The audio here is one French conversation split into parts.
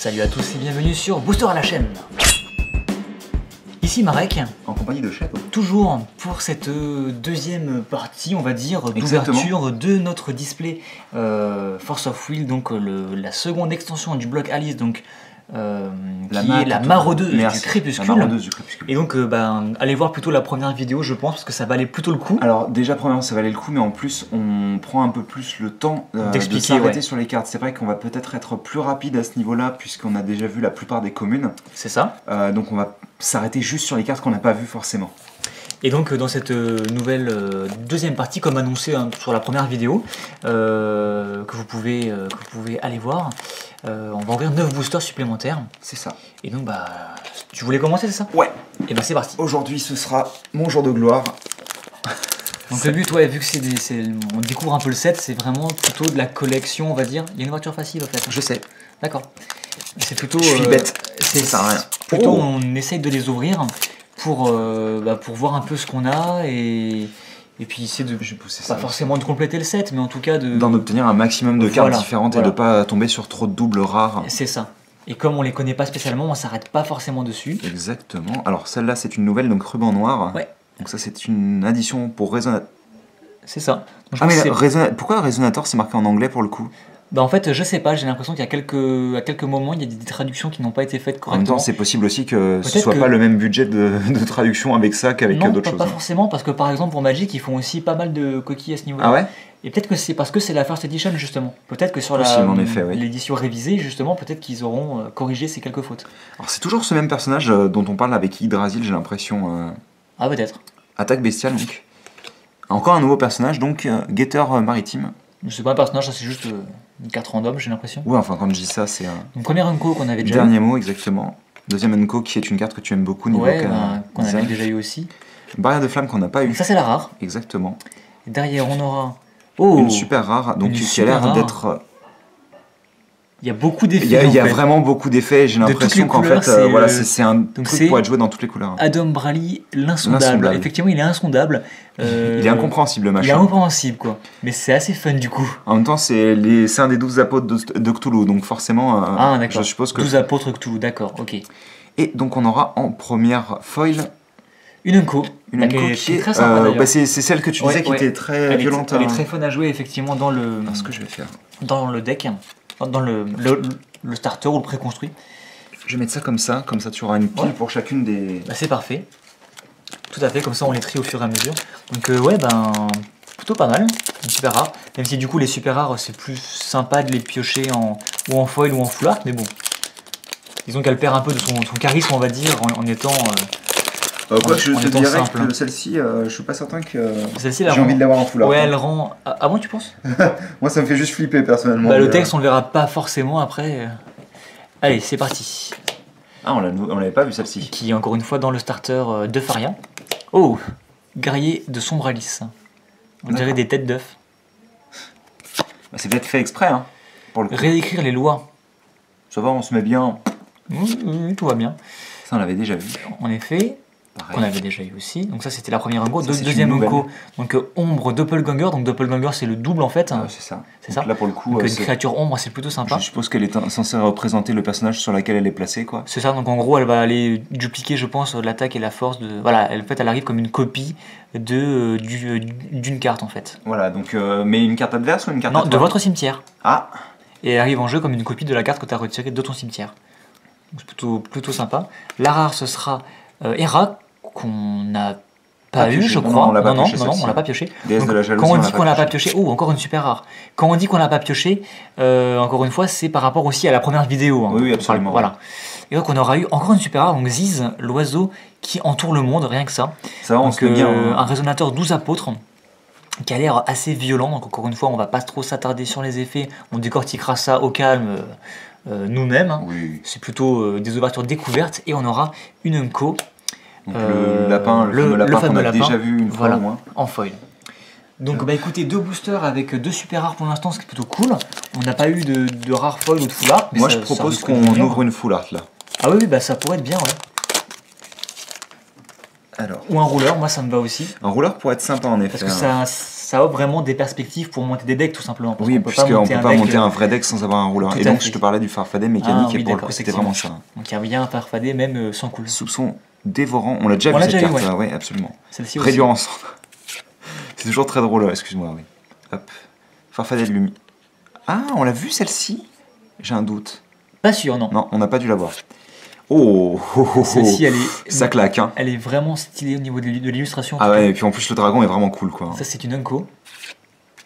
Salut à tous et bienvenue sur Booster à la chaîne. Ici Marek, en compagnie de Shadow. Toujours pour cette deuxième partie, on va dire, d'ouverture de notre display Force of Will, donc la seconde extension du bloc Alice, donc qui est la maraudeuse du crépuscule. Et donc allez voir plutôt la première vidéo, je pense, parce que ça valait plutôt le coup. Alors déjà premièrement ça valait le coup, mais en plus on prend un peu plus le temps de s'arrêter sur les cartes. C'est vrai qu'on va peut-être être plus rapide à ce niveau-là, puisqu'on a déjà vu la plupart des communes. C'est ça. Donc on va s'arrêter juste sur les cartes qu'on n'a pas vues forcément. Et donc dans cette nouvelle deuxième partie, comme annoncé sur la première vidéo, que vous pouvez aller voir, on va ouvrir 9 boosters supplémentaires. C'est ça. Et donc tu voulais commencer, c'est ça? Ouais. Et c'est parti. Aujourd'hui ce sera mon jour de gloire. Donc le but, ouais, vu que on découvre un peu le set, c'est vraiment plutôt de la collection, on va dire. Il y a une voiture facile en fait. Je sais. D'accord. C'est plutôt... Je suis bête. Ça rien. Plutôt on essaye de les ouvrir pour voir un peu ce qu'on a et puis essayer de pas forcément de compléter le set, mais en tout cas d'en obtenir un maximum de cartes différentes et de pas tomber sur trop de doubles rares. C'est ça. Et comme on les connaît pas spécialement, on s'arrête pas forcément dessus. Exactement. Alors celle-là c'est une nouvelle, donc ruban noir. Ouais. Donc ça c'est une addition pour Résonator. C'est ça. Donc, pourquoi Résonator c'est marqué en anglais pour le coup? En fait, je sais pas, j'ai l'impression qu'à quelques moments, il y a des traductions qui n'ont pas été faites correctement. En même temps, c'est possible aussi que ce soit pas le même budget de traduction avec ça qu'avec d'autres choses. Non, pas forcément, parce que par exemple pour Magic, ils font aussi pas mal de coquilles à ce niveau-là. Ah ouais? Et peut-être que c'est parce que c'est la First Edition justement. Peut-être que sur l'édition révisée, justement, peut-être qu'ils auront corrigé ces quelques fautes. Alors c'est toujours ce même personnage dont on parle avec Yggdrasil, j'ai l'impression. Ah peut-être. Attaque bestiale donc. Encore un nouveau personnage, donc guetteur maritime. C'est pas un personnage, ça c'est juste une carte random, j'ai l'impression. Ouais, enfin quand je dis ça, c'est un... Donc premier Unco qu'on avait déjà Dernier mot, exactement. Deuxième Unco qui est une carte que tu aimes beaucoup, niveau qu'on avait déjà eu aussi. Barrière de flamme qu'on n'a pas eu. Donc ça c'est la rare. Exactement. Et derrière on aura... une super rare, donc qui a l'air d'être... Il y a beaucoup d'effets. Il y a vraiment beaucoup d'effets, j'ai l'impression qu'en fait, c'est un truc pour être joué dans toutes les couleurs. Adam Brally, l'insondable. Effectivement, il est insondable. Il est incompréhensible, le machin. Il est incompréhensible, quoi. Mais c'est assez fun, du coup. En même temps, c'est un des 12 apôtres de Cthulhu, donc forcément, je suppose que... 12 apôtres Cthulhu, d'accord, ok. Et donc, on aura en première foil... Une Unco. Une Unco qui est très sympa, d'ailleurs. C'est celle que tu disais qui était très violente. Elle est très fun à jouer, effectivement, dans le... Ce que je vais faire. Dans le deck, dans le starter ou le préconstruit. Je vais mettre ça, comme ça tu auras une pile pour chacune des... c'est parfait. Tout à fait, comme ça on les trie au fur et à mesure. Donc plutôt pas mal, une super rare. Même si du coup les super rares c'est plus sympa de les piocher ou en foil ou en full art, mais bon. Disons qu'elle perd un peu de son charisme, on va dire, en étant... je te dirais que celle-ci, je suis pas certain que j'ai envie de l'avoir en full art. Ouais, elle rend... Ah bon, tu penses? Moi ça me fait juste flipper personnellement. Le texte on le verra pas forcément après. Allez, c'est parti. Ah, on l'avait pas vu celle-ci. Qui est encore une fois dans le starter de Faria. Oh, guerrier de sombre Alice. On dirait des têtes d'œufs. C'est peut-être fait exprès, hein, pour le coup. Réécrire les lois. Ça va, on se met bien. Oui, tout va bien. Ça, on l'avait déjà vu. En effet, qu'on avait déjà eu aussi. Donc ça, c'était la première Unco. Deuxième Unco, donc ombre Doppelganger. Donc Doppelganger, c'est le double en fait. C'est ça. C'est ça. Là, pour le coup, donc, une créature ombre, c'est plutôt sympa. Je suppose qu'elle est censée représenter le personnage sur lequel elle est placée, quoi. C'est ça. Donc en gros, elle va aller dupliquer, je pense, l'attaque et la force de. Voilà. En fait, elle arrive comme une copie d'une carte en fait. Voilà. Donc, mais une carte adverse ou une carte? Non, de votre cimetière. Ah. Et elle arrive en jeu comme une copie de la carte que tu as retirée de ton cimetière. Donc c'est plutôt sympa. La rare, ce sera Hera, qu'on n'a pas eu, je crois. Non, on l'a pas pioché. Donc, quand on dit qu'on l'a pas pioché, encore une super rare. Quand on dit qu'on l'a pas pioché, encore une fois, c'est par rapport aussi à la première vidéo. Hein. Oui, absolument. Voilà. Et donc on aura eu encore une super rare, donc Ziz, l'oiseau qui entoure le monde, rien que ça. Ça va, on se met bien. Un résonateur 12 apôtres, qui a l'air assez violent. Donc encore une fois, on va pas trop s'attarder sur les effets. On décortiquera ça au calme nous-mêmes. Hein. Oui. C'est plutôt des ouvertures découvertes. Et on aura une Unco. Donc le lapin, le fameux lapin qu'on a déjà vu une fois au moins. En foil. Donc écoutez, 2 boosters avec 2 super rares pour l'instant, ce qui est plutôt cool. On n'a pas eu de rare foil ou de full art. Moi je propose qu'on ouvre une full art là. Ah oui, ça pourrait être bien, ouais. Alors. Ou un rouleur, moi ça me va aussi. Un rouleur pourrait être sympa en effet. Parce que ça offre vraiment des perspectives pour monter des decks tout simplement. Oui, puisqu'on ne peut pas monter un vrai deck sans avoir un rouleur. Et donc je te parlais du Farfadet mécanique et pour le coup c'était vraiment ça. Donc il y a bien un Farfadet même sans cool. Soupçon dévorant, on l'a déjà vu cette carte, oui absolument. Réduire ensemble. C'est toujours très drôle, excuse-moi, oui. Hop, Farfadet de Lumi. Ah, on l'a vu celle-ci? J'ai un doute. Pas sûr, non. Non, on n'a pas dû la voir. Oh, celle-ci, elle est... Ça claque, hein. Elle est vraiment stylée au niveau de l'illustration. Ah ouais, et puis en plus le dragon est vraiment cool, quoi. Ça, c'est une Unco.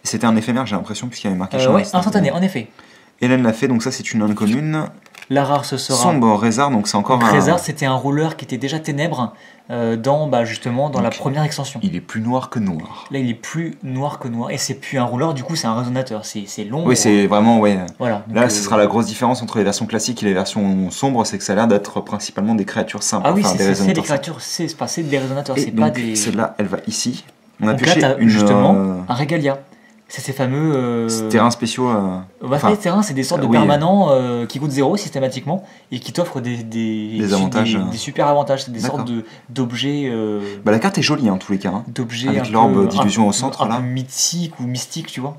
C'était un éphémère, j'ai l'impression, puisqu'il y avait marqué ouais, instantané, en effet. Hélène l'a fait, donc ça, c'est une uncommune. La rare, ce sera... Sombre Rézard, donc c'est encore un... Rézard, c'était un rouleur qui était déjà ténèbres justement dans la première extension. Il est plus noir que noir. Là, il est plus noir que noir. Et c'est plus un rouleur, du coup, c'est un résonateur. C'est long. Oui, c'est vraiment, ouais. Voilà. Donc, là, ce sera la grosse différence entre les versions classiques et les versions sombres, c'est que ça a l'air d'être principalement des créatures simples. Ah oui, c'est des créatures, c'est des résonateurs, c'est pas des... Celle-là, elle va ici. On a donc pioché là, justement, un Regalia. C'est ces fameux... terrains spéciaux... les terrains, c'est des sortes de permanents qui coûtent 0 systématiquement et qui t'offrent des avantages. Des super avantages. C'est des sortes d'objets... la carte est jolie, en tous les cas. Hein. D'objets avec l'orbe d'illusion au centre, là. Un peu mythique ou mystique, tu vois.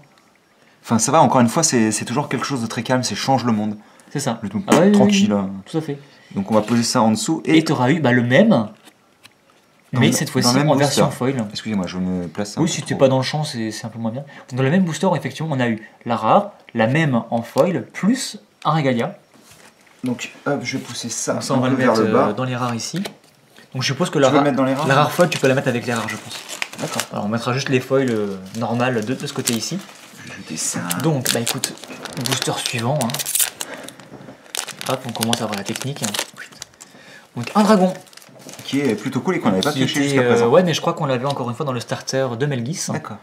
Enfin, ça va, encore une fois, c'est toujours quelque chose de très calme, c'est change le monde. C'est ça. Tranquille. Oui, tout à fait. Donc on va poser ça en dessous. Et tu auras eu le même... Mais cette fois-ci en version foil. Excusez-moi, je me place. Oui, si tu n'es pas dans le champ, c'est un peu moins bien. Dans le même booster, effectivement, on a eu la rare, la même en foil, plus un Regalia. Donc, hop, je vais pousser ça, on va le mettre dans les rares ici. Donc je suppose que la rare foil, tu peux la mettre avec les rares, je pense. D'accord. Alors on mettra juste les foils normales de ce côté ici. Je vais jeter ça. Donc, écoute, booster suivant. Hein. Hop, on commence à voir la technique. Donc un dragon. Qui est plutôt cool et qu'on n'avait pas pioché jusqu'à présent. Ouais, mais je crois qu'on l'avait encore une fois dans le starter de Mel Gibson. D'accord.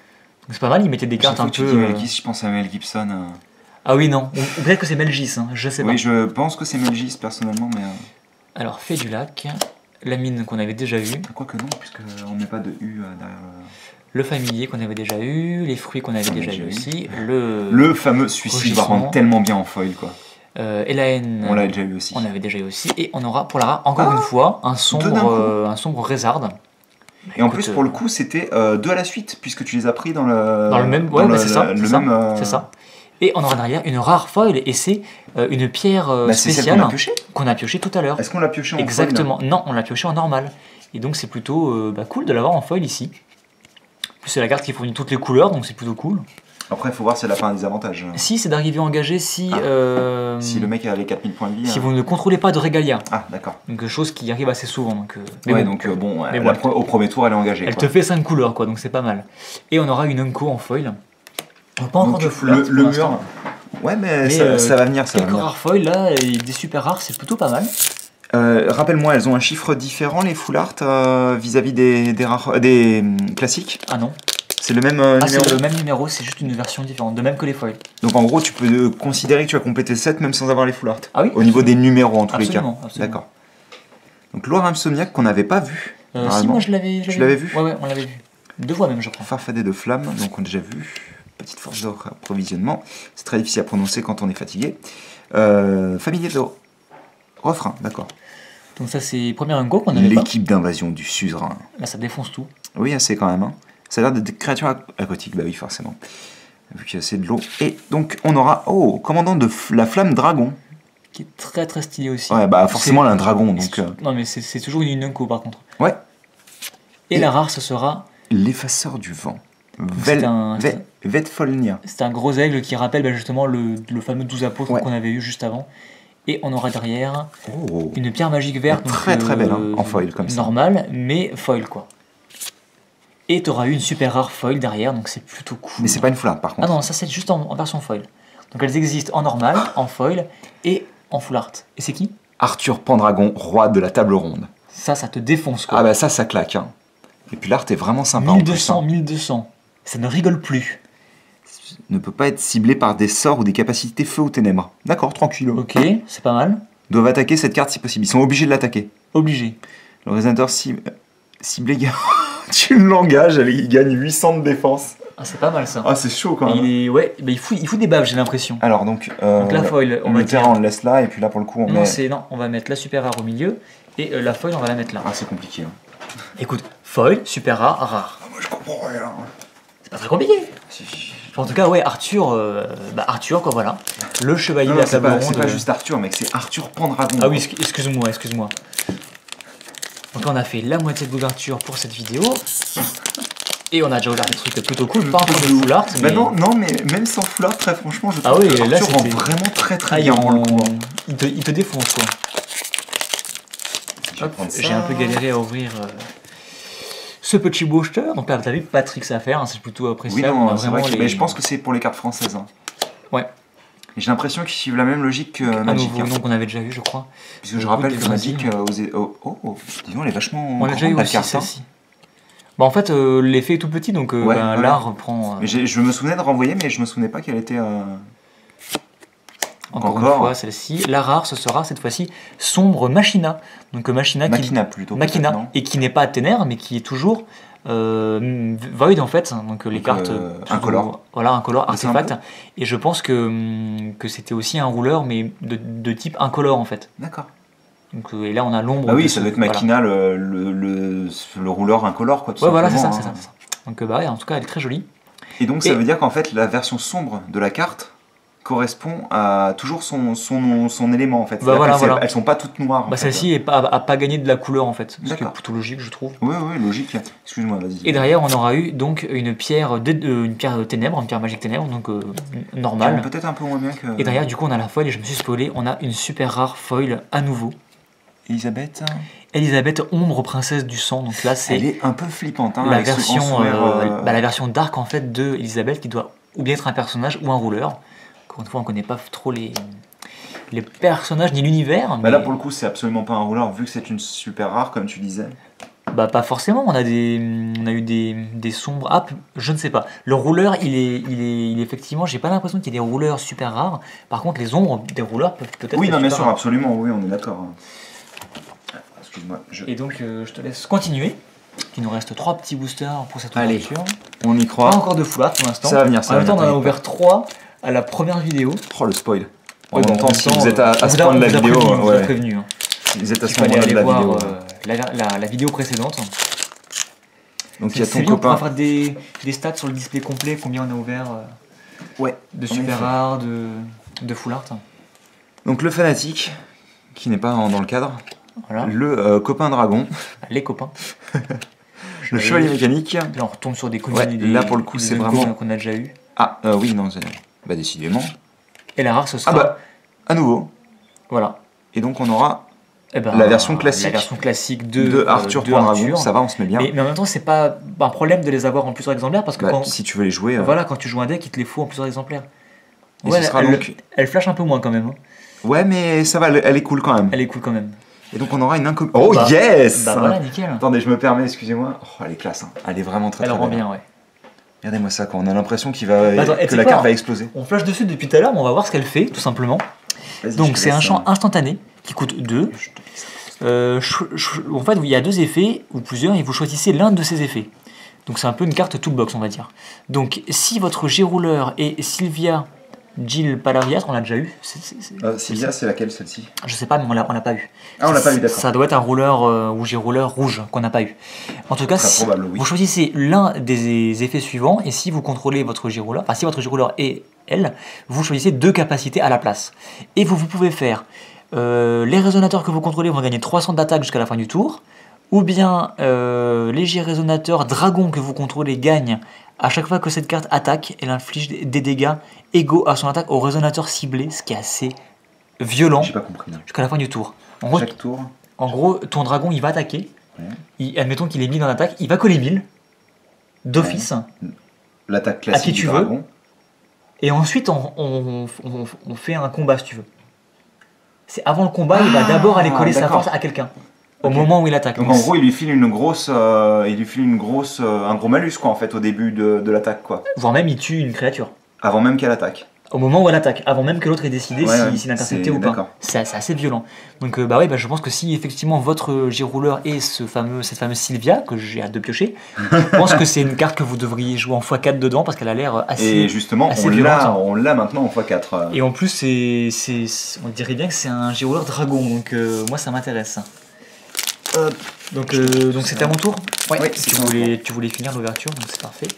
C'est pas mal, il mettait des cartes un peu... Mel Gibson, je pense à Mel Gibson. Ah oui, non. Ou peut-être que c'est Mel Gibson, je sais pas. Oui, je pense que c'est Mel Gibson personnellement, mais... Alors, Fée du lac, la mine qu'on avait déjà vue. Quoique non, puisqu'on met pas de U derrière... Le familier qu'on avait déjà eu, les fruits qu'on avait déjà eu aussi, le fameux suicide va rendre tellement bien en foil, quoi. Et la haine, on l'a déjà eu aussi. On l'avait déjà eu aussi. Et on aura pour la rare, encore une fois, un sombre Rézard. Et en plus, pour le coup, c'était deux à la suite, puisque tu les as pris dans le même. Ouais, c'est ça. C'est ça. Et on aura derrière une rare foil, et c'est une pierre spéciale qu'on a pioché tout à l'heure. Est-ce qu'on l'a pioché en foil? Exactement. Non, on l'a pioché en normal. Et donc, c'est plutôt cool de l'avoir en foil ici. En plus, c'est la carte qui fournit toutes les couleurs, donc c'est plutôt cool. Après, il faut voir si elle a pas un désavantage. Si, c'est d'arriver engagé si... si le mec a les 4000 points de vie... Si vous ne contrôlez pas de Regalia. Ah, d'accord. Donc, chose qui arrive assez souvent. Donc, au premier tour, elle est engagée. Elle te fait 5 couleurs, quoi, donc c'est pas mal. Et on aura une Unco en foil. Pas encore de fleurs. Le mur... Ouais, mais ça va venir, ça va venir. Quelques rares foils, là, et des super rares, c'est plutôt pas mal. Rappelle-moi, elles ont un chiffre différent, les full art, vis-à-vis des classiques? Ah non. C'est le même numéro? C'est le même numéro, c'est juste une version différente, de même que les foils. Donc en gros, tu peux considérer que tu as complété 7 même sans avoir les full art? Ah oui? Au niveau des numéros en tous les cas. Absolument. D'accord. Donc Loire Insomniaque qu'on n'avait pas vu. Si, moi je l'avais vu. Tu l'avais vu? Ouais, on l'avait vu. 2 fois même, je crois. Farfadet de flamme, donc on a déjà vu. Petite force d'approvisionnement. C'est très difficile à prononcer quand on est fatigué. Familier de refrain, d'accord. Donc ça c'est première Unco qu'on avait pas. L'équipe d'invasion du suzerain. Là ça défonce tout. Oui, assez quand même. Hein. Ça a l'air d'être des créatures aquatiques, bah oui, forcément. Vu qu'il y a assez de l'eau. Et donc, on aura, commandant de la flamme dragon. Qui est très très stylé aussi. Ouais, bah forcément, un dragon, donc... Non, mais c'est toujours une Unco, par contre. Ouais. Et la rare, ce sera... L'effaceur du vent. Vetfolnia. C'est un gros aigle qui rappelle justement le fameux 12 apôtres qu'on avait eu juste avant. Et on aura derrière une pierre magique verte. Très très belle, hein, en foil, comme ça. Normale, mais foil, quoi. Et tu auras eu une super rare foil derrière, donc c'est plutôt cool. Mais c'est pas une full art par contre. Ah non, ça c'est juste en version foil. Donc elles existent en normal, en foil et en full art. Et c'est qui? Arthur Pendragon, roi de la table ronde. Ça te défonce quoi. Ah bah ça claque. Hein. Et puis l'art est vraiment sympa 1200, en plus. 1200. Ça ne rigole plus. Ne peut pas être ciblé par des sorts ou des capacités feu ou ténèbres. D'accord, tranquille. Ok, c'est pas mal. Doivent attaquer cette carte si possible. Ils sont obligés de l'attaquer. Obligé. Le résonateur ciblé... Tu l'engages, il gagne 800 de défense. Ah, c'est pas mal ça. Ah, c'est chaud quand même. Il fout des baves, j'ai l'impression. Alors donc la foil, on le laisse là et puis là pour le coup on met... Non, on va mettre la super rare au milieu et la foil on va la mettre là. Ah, c'est compliqué. Hein. Écoute, foil, super rare, rare. Moi je comprends rien. pas très compliqué. En tout cas, ouais, Arthur, Arthur, quoi, voilà. Le chevalier de la table ronde. C'est pas juste Arthur, mec, c'est Arthur Pendragon. Ah oui, excuse-moi. Donc on a fait la moitié de l'ouverture pour cette vidéo. Et on a déjà ouvert des trucs plutôt cool, pas encore de full art. Mais... non, mais même sans full art, très franchement, je trouve que Arthur rend vraiment très bien. Il te défonce, quoi. J'ai un peu galéré à ouvrir ce petit booster. Donc là, vous avez pas de tricks à faire, hein, c'est plutôt appréciable. Oui, non, c'est vrai mais je pense que c'est pour les cartes françaises. Hein. Ouais. J'ai l'impression qu'ils suivent la même logique que Magic. Un nouveau nom qu'on avait déjà vu, je crois. Puisque je rappelle que Magic, disons, elle est vachement. On l'a déjà eu aussi, celle-ci. Bah en fait, l'effet est tout petit, donc là reprend. Mais je me souvenais de renvoyer, mais je me souvenais pas qu'elle était. Encore une fois, celle-ci. La rare, ce sera cette fois-ci Sombre Machina. Donc Machina plutôt. Machina, et qui n'est pas Ténèbres, mais qui est toujours Void en fait. Donc les cartes. Incolore. Voilà, incolore, artefact. Et je pense que c'était aussi un rouleur, mais de type incolore en fait. D'accord. Donc, et là on a l'ombre. Ah oui, ça doit être Machina, le rouleur incolore, quoi. Ouais, voilà, c'est ça. Donc ouais, en tout cas, elle est très jolie. Et donc ça veut dire qu'en fait, la version sombre de la carte correspond à toujours son élément en fait. Voilà. Elles sont pas toutes noires. Celle-ci a pas gagné de la couleur en fait. Ce qui est plutôt logique, je trouve. Oui, logique. Excuse-moi, vas-y. Et derrière, on aura eu donc une pierre ténèbres, une pierre magique ténèbres, donc normale. Peut-être un peu moins bien que. Et derrière, du coup, on a la foil, et je me suis spoilé, on a une super rare foil à nouveau. Elisabeth, ombre princesse du sang. Donc là, c'est. Elle est un peu flippante. Hein, la version dark en fait de Elisabeth qui doit ou bien être un personnage ou un rouleur. Encore une fois, on connaît pas trop les personnages ni l'univers. Là, pour le coup, c'est absolument pas un rouleur, vu que c'est une super rare, comme tu disais. Pas forcément. On a eu des sombres. Ah, je ne sais pas. Le rouleur, il est effectivement. J'ai pas l'impression qu'il y ait des rouleurs super rares. Par contre, les ombres des rouleurs peuvent peut-être. Oui, non, bien sûr, absolument. Oui, on est d'accord. Excuse-moi. Et donc, je te laisse continuer. Il nous reste 3 petits boosters pour cette ouverture. On y croit. Pas encore de full art pour l'instant. Ça va venir. En même temps, on en a ouvert 3 à la première vidéo. Oh, le spoil. En même temps, si vous êtes à ce point de la vidéo, vous êtes prévenu. Hein. Vous êtes à ce point de la vidéo. La vidéo précédente. Donc il y a ton copain. On va faire des stats sur le display complet, combien on a ouvert de super rare, de full art. Donc le fanatique, qui n'est pas dans le cadre. Voilà. Le copain dragon. Les copains. Le chevalier mécanique. Là on retombe sur des communes. Là pour le coup c'est vraiment. Qu'on a déjà eu. Ah oui, non, décidément. Et la rare ce sera. À nouveau. Voilà. Et donc on aura la version classique. La version classique de Arthur Pendragon. Ça va, on se met bien. Mais en même temps, c'est pas un problème de les avoir en plusieurs exemplaires parce que si tu veux les jouer. Voilà, quand tu joues un deck, il te les faut en plusieurs exemplaires. Elle flash un peu moins quand même. Hein. Ouais, mais ça va, elle est cool quand même. Elle est cool quand même. Et donc on aura une inconnue. Oh yes. Voilà, nickel. Attendez, je me permets, excusez-moi. Oh, elle est classe. Hein. Elle est vraiment très elle très rend bien, ouais. Regardez-moi ça, quand on a l'impression que la carte va exploser. On flash dessus depuis tout à l'heure, mais on va voir ce qu'elle fait, tout simplement. Donc c'est un champ instantané qui coûte 2. En fait, il y a 2 effets, ou plusieurs, et vous choisissez l'un de ces effets. Donc c'est un peu une carte toolbox, on va dire. Donc si votre G-Rouleur est Sylvia Jill Palaviat, on l'a déjà eu. Sylvia, c'est laquelle celle-ci? Je sais pas, mais on l'a pas eu. Ah, on l'a pas eu, d'accord. Ça doit être un rouleur ou G-Rouleur rouge qu'on n'a pas eu. En tout cas, vous choisissez l'un des effets suivants, et si vous contrôlez votre G-Rouleur, enfin si votre G-Rouleur est elle, vous choisissez 2 capacités à la place. Et vous pouvez faire les résonateurs que vous contrôlez vont gagner 300 d'attaque jusqu'à la fin du tour, ou bien léger résonateur dragon que vous contrôlez gagne à chaque fois que cette carte attaque, elle inflige des dégâts égaux à son attaque au résonateur ciblé, ce qui est assez violent. J'ai pas compris. Jusqu'à la fin du tour. Chaque tour. En gros, ton dragon il va attaquer. Ouais. Admettons qu'il est mis dans l'attaque, il va coller 1000 d'office. Ouais. L'attaque classique du dragon. Et ensuite, on fait un combat si tu veux. C'est avant le combat, il va d'abord aller coller sa force à quelqu'un. Au moment où il attaque. Donc en gros, il lui file un gros malus quoi en fait au début de l'attaque quoi. Voire même il tue une créature. Avant même qu'elle attaque. Au moment où elle attaque, avant même que l'autre ait décidé s'il interceptait ou pas. C'est assez violent. Donc je pense que si effectivement votre G-Rouleur est cette fameuse Sylvia, que j'ai hâte de piocher, je pense que c'est une carte que vous devriez jouer en x4 dedans parce qu'elle a l'air assez violente. Et justement, on l'a maintenant en x4. Et en plus, on dirait bien que c'est un G-Rouleur dragon, donc moi ça m'intéresse. Donc c'était à mon tour. Ouais, tu voulais finir l'ouverture, donc c'est parfait.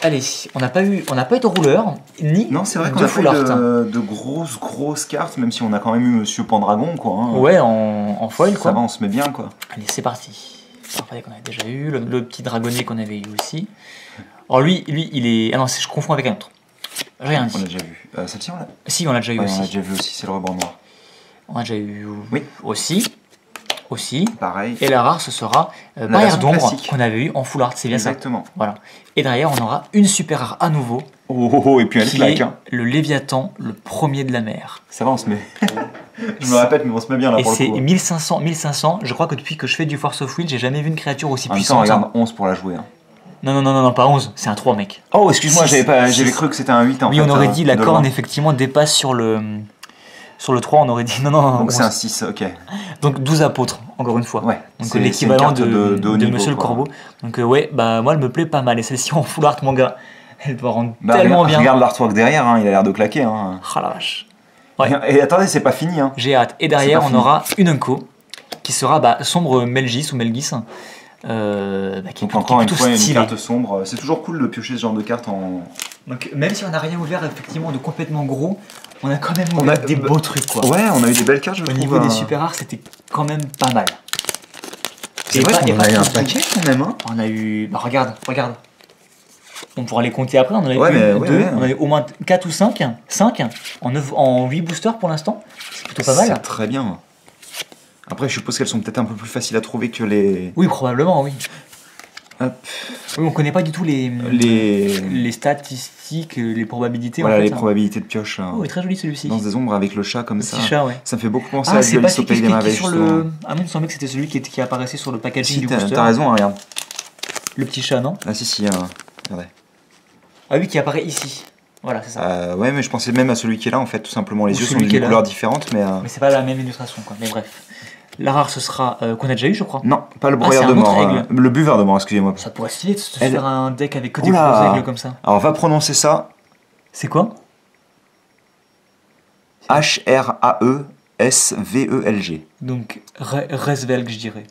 Allez, on n'a pas eu de rouleur, ni non, c'est vrai qu'on a pas eu de grosses cartes, même si on a quand même eu Monsieur Pendragon, quoi. Hein. Ouais, en foil, quoi. Ça va, on se met bien, quoi. Allez, c'est parti. Parfait, qu'on avait déjà eu, le petit dragonnier qu'on avait eu aussi. Alors lui, il est... Ah non, je confonds avec un autre. Rien dit. On l'a déjà vu. Celle-ci, on l'a... Si, on l'a déjà eu aussi. On l'a déjà vu aussi, c'est le rebord noir. On l'a déjà eu oui. Aussi. Pareil. Et la rare, ce sera Barrière d'ombre qu'on avait eu en full art, c'est bien exactement. Ça. Voilà. Et derrière, on aura une super rare à nouveau. Et puis elle claque. Hein. Le Léviathan, le premier de la mer. Ça va, on se met. Je me répète, mais on se met bien là et pour le coup. Et c'est 1500. Je crois que depuis que je fais du Force of Will, j'ai jamais vu une créature aussi puissante. Regarde, 11 pour la jouer. Hein. Non, pas 11, c'est un 3, mec. Oh, excuse-moi, j'avais cru que c'était un 8 en oui, fait. Oui, on aurait dit la corne effectivement dépasse sur le 3, on aurait dit non. Donc c'est un 6, ok. Donc 12 apôtres, encore une fois. Ouais. Donc l'équivalent de Monsieur le Corbeau. Donc ouais, bah moi elle me plaît pas mal. Et celle-ci en full art, mon gars, elle doit rendre tellement bien. Regarde l'artwork derrière, hein, il a l'air de claquer. Hein. Ah la vache. Ouais. Et attendez, c'est pas fini. Hein. J'ai hâte. Et derrière, on aura une Unco qui sera sombre Melgis ou Melgis. Donc encore une fois, une carte sombre. C'est toujours cool de piocher ce genre de carte en... Donc même si on n'a rien ouvert effectivement de complètement gros, on a quand même ouvert des beaux trucs, quoi. Ouais, on a eu des belles cartes, je trouve. Au niveau des super rares, c'était quand même pas mal. C'est vrai qu'on a eu un paquet quand même. Hein. On a eu... Bah regarde. On pourra les compter après, on en a eu 2, on a eu au moins 4 ou 5 en 8 boosters pour l'instant. C'est plutôt pas mal. C'est très bien. Après, je suppose qu'elles sont peut-être un peu plus faciles à trouver que les... Oui, probablement, oui. Hop. Oui, on connaît pas du tout les statistiques, les probabilités. Voilà, en fait, les probabilités de pioche. Oh, il est très joli celui-ci. Dans des ombres avec le chat comme ça. Chat, ouais. Ça me fait beaucoup penser à Alice au Pays des Merveilles. Ah, mais il me semblait que c'était celui qui apparaissait sur le packaging du booster. Si, t'as raison, hein, regarde. Le petit chat, non? Ah si, regardez. Ah oui, qui apparaît ici. Voilà, c'est ça. Ouais, mais je pensais même à celui qui est là, en fait, tout simplement. Les yeux sont d'une couleur différente, mais... Mais c'est pas la même illustration, quoi. Mais bref. La rare, ce sera qu'on a déjà eu, je crois. Non, pas le broyeur de mort. Le buveur de mort, excusez-moi. Ça pourrait stylé de se faire un deck avec que des gros aigles comme ça. Alors, va prononcer ça. C'est quoi? H-R-A-E-S-V-E-L-G. Donc, Resvelg, je dirais.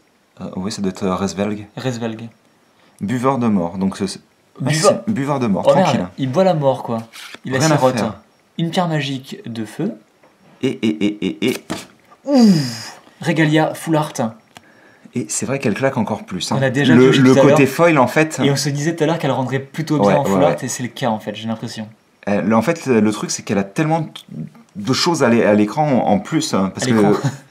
Oui, ça doit être Resvelg. Resvelg. Buveur de mort. Donc, buveur de mort, oh, tranquille. Merde. Il boit la mort, quoi. Il a sirote. Une pierre magique de feu. Ouh, Regalia full art. Et c'est vrai qu'elle claque encore plus. Hein. On a déjà le côté foil en fait. Et on se disait tout à l'heure qu'elle rendrait plutôt bien en full art et c'est le cas en fait, j'ai l'impression. En fait, le truc c'est qu'elle a tellement de choses à l'écran en plus. Hein, parce que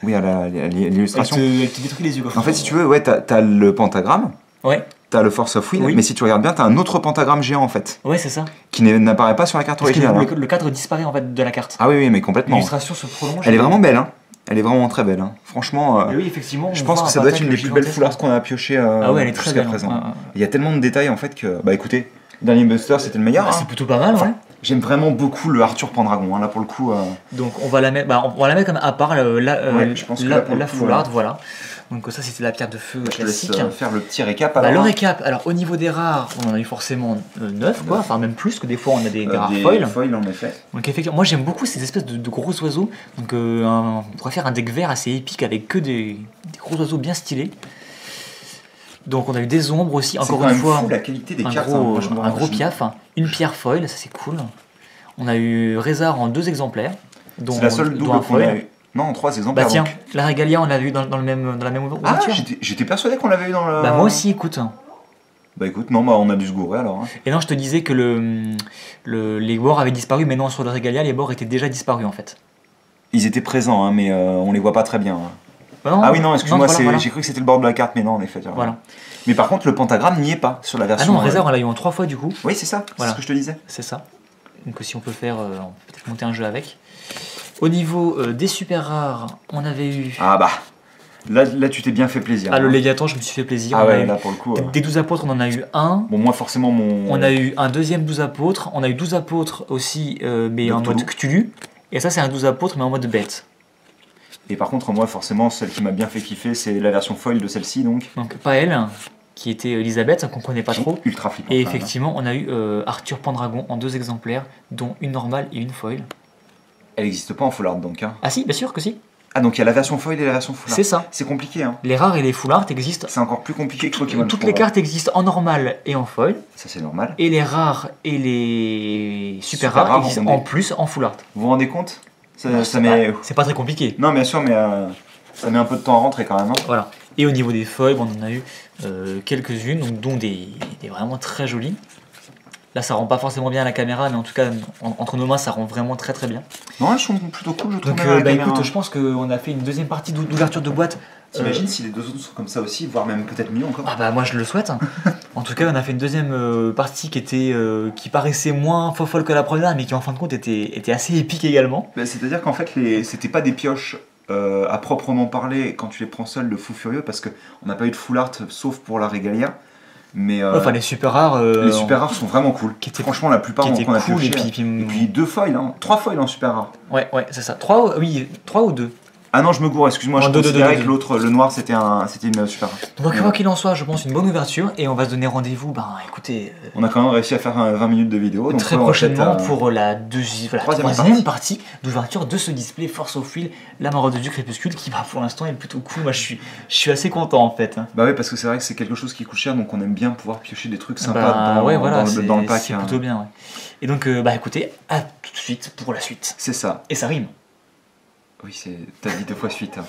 oui, à l'illustration. Elle te détruit les yeux. En fait, si tu veux, ouais, t'as le pentagramme. Ouais. T'as le Force of Will, mais si tu regardes bien, t'as un autre pentagramme géant en fait. Ouais, c'est ça. Qui n'apparaît pas sur la carte originale. Le cadre disparaît en fait de la carte. Ah oui, mais complètement. L'illustration se prolonge. Elle est vraiment belle, hein. Elle est vraiment très belle. Hein. Franchement, oui, effectivement, je pense que ça doit être une des plus belles foulards qu'on a pioché jusqu'à présent. Il y a tellement de détails en fait que, bah écoutez, dernier Buster c'était le meilleur. C'est plutôt pas mal, ouais. J'aime vraiment beaucoup le Arthur Pendragon, hein, là pour le coup. Donc on va la mettre, comme à part la full art, voilà. Donc ça c'était la pierre de feu classique. Je te laisse faire le petit récap. Le récap, alors au niveau des rares, on en a eu forcément 9 quoi, enfin même plus que des fois on a des rares foils. Foils en effet. Donc effectivement, moi j'aime beaucoup ces espèces de gros oiseaux. Donc on pourrait faire un deck vert assez épique avec que des gros oiseaux bien stylés. Donc on a eu des ombres aussi, encore une fois. Fou, la qualité des cartes, un gros piaf, une pierre foil, ça c'est cool. On a eu Rézard en 2 exemplaires. C'est la seule double qu'on a eu. Non, en 3 exemplaires. Bah tiens, la Regalia on l'avait eu dans la même ouverture. Ah, j'étais persuadé qu'on l'avait eu dans le... Bah moi aussi, écoute. Bah écoute, non, on a dû se gourer alors. Hein. Et non, je te disais que les bords avaient disparu, mais non, sur le Regalia, les bords étaient déjà disparus en fait. Ils étaient présents, hein, mais on les voit pas très bien. Hein. Bah non, ah oui, non, excuse-moi, j'ai cru que c'était le bord de la carte, mais non, en effet. Voilà. Mais par contre, le pentagramme n'y est pas sur la version... Ah non, Rézard, on l'a eu en 3 fois du coup. Oui, c'est ça, c'est ce que je te disais. C'est ça. Donc si on peut faire, on peut peut-être monter un jeu avec. Au niveau des super rares, on avait eu... Ah bah, là tu t'es bien fait plaisir. Ah, le Léviathan, je me suis fait plaisir. Ah ouais, là pour le coup... Des 12 apôtres, on en a eu un. Bon, moi forcément mon... On a eu un deuxième 12 apôtres. On a eu 12 apôtres aussi, mais en mode Cthulhu. Et ça, c'est un 12 apôtres, mais en mode bête. Et par contre, moi forcément, celle qui m'a bien fait kiffer, c'est la version foil de celle-ci, donc. Donc pas elle, qui était Elisabeth, qu'on connaît pas trop. Ultra flippant. Et effectivement, on a eu Arthur Pendragon en 2 exemplaires, dont une normale et une foil. Elle n'existe pas en full art donc. Hein. Ah si, bien sûr que si. Ah, donc il y a la version foil et la version full art. C'est ça. C'est compliqué, hein. Les rares et les full art existent. C'est encore plus compliqué que Pokémon. Toutes les cartes existent en normal et en foil. Ça, c'est normal. Et les rares et les super rares existent en plus en full art. Vous vous rendez compte? C'est pas très compliqué. Non, bien sûr, mais ça met un peu de temps à rentrer quand même. Hein. Voilà. Et au niveau des foils, on en a eu quelques-unes, donc dont des vraiment très jolies. Là, ça rend pas forcément bien à la caméra, mais en tout cas, entre nos mains, ça rend vraiment très très bien. Non, elles sont plutôt cool, je trouve. Donc, écoute, je pense qu'on a fait une deuxième partie d'ouverture de boîte. T'imagines si les deux autres sont comme ça aussi, voire même peut-être mieux encore? Ah bah moi je le souhaite. En tout cas, on a fait une deuxième partie qui paraissait moins folle que la première, mais qui en fin de compte était assez épique également. Bah, c'est-à-dire qu'en fait, c'était pas des pioches à proprement parler quand tu les prends seuls de fou furieux, parce qu'on n'a pas eu de full art sauf pour la Régalia. Mais enfin, les super rares. Les super rares sont vraiment cool. Franchement, la plupart qu'on a cool, pioché. Et puis 2 foils, hein. 3 foils en super rare. Ouais, c'est ça. 3 ou 2. Ah non, je me gourre, excuse-moi, je considérais que l'autre, le noir, c'était une super rare. Donc, quoi qu'il en soit, je pense une bonne ouverture et on va se donner rendez-vous. Écoutez. On a quand même réussi à faire 20 minutes de vidéo. Donc très prochainement pour la troisième partie d'ouverture de ce display Force of Will, la maraude du crépuscule, qui pour l'instant est plutôt cool. Moi, je suis assez content en fait. Bah ouais, parce que c'est vrai que c'est quelque chose qui coûte cher, donc on aime bien pouvoir piocher des trucs sympas dans le pack. C'est plutôt bien. Ouais. Et donc, écoutez, à tout de suite pour la suite. C'est ça. Et ça rime. Oui, t'as dit 2 fois suite. Hein.